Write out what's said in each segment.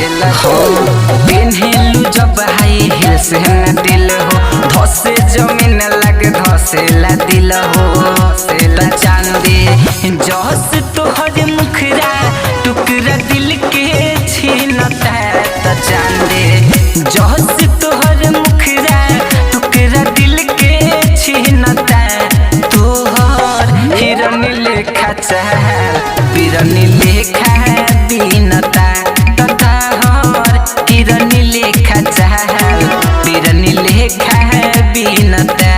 धसेला हो पेन्हेलू जब हाई हिल से न दिल हो धसे जमीन लगे धसेला दिल हो सेला चांदी जस तोहर मुखरा टुकड़ा दिल के छीनता त चांदी जस तोहर मुखरा टुकड़ा दिल के छीनता तोहर हिरन लेखा चाल बिरन लेखा दीनता तथा हर हिरन लेखा चाल बिरन लेखा बीनता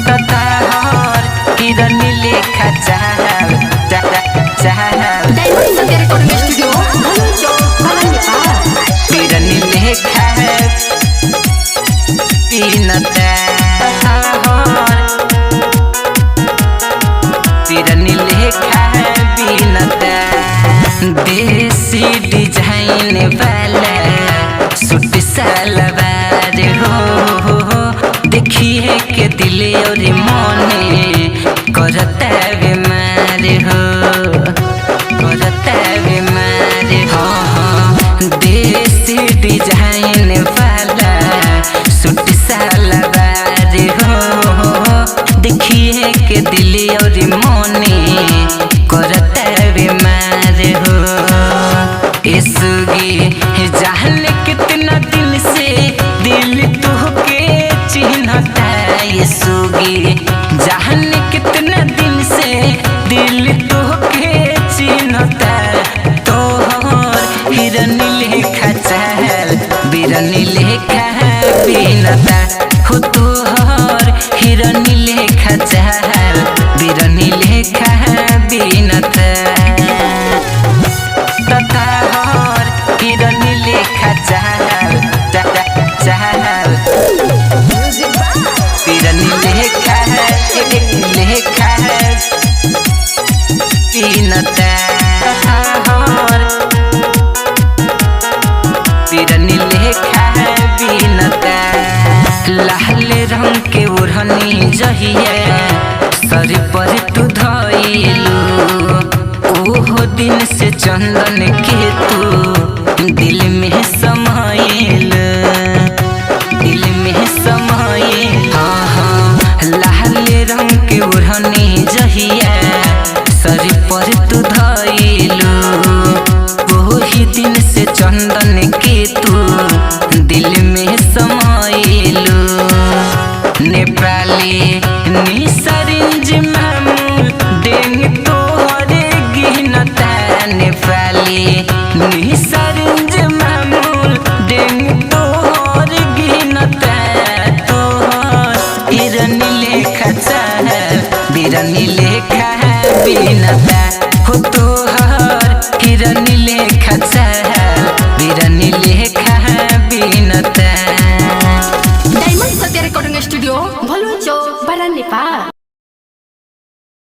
तथा हर हिरन लेखा चाल बिरन लेखा बीनता बिरन लेखा बीनता देसी डिजाइन वाला सूट सलवार हो देखिए के दिल और मने करता बीमार हो करता बीमार हो देसी डिजाइन वाला सूट सलवार हो देखिए के दिल और मने करता बीमार हो इसगी जान कितना दिन से दिल तुहके चिन्हता इसगी जान कितना दिन से दिल तुहके चिन्हता तोहर हिरन लेखा चाल बिरन लेखा बीनता हो तोहर हिरन लेखा चाल बिरन लेखा बीनता तथा हर हिरन लेखा चाल बिरन लेखा लेखा बीनता तथा हर बिरन लेखा बीनता लाल रंग के ओढ़नी जहिया सर पर तू धइलू ओहो दिन से चंदन के तू दिल में समाइल दिल में समाइल हाँ लाल रंग के ओढ़नी जहिया सर पर तू धइलू ओही दिन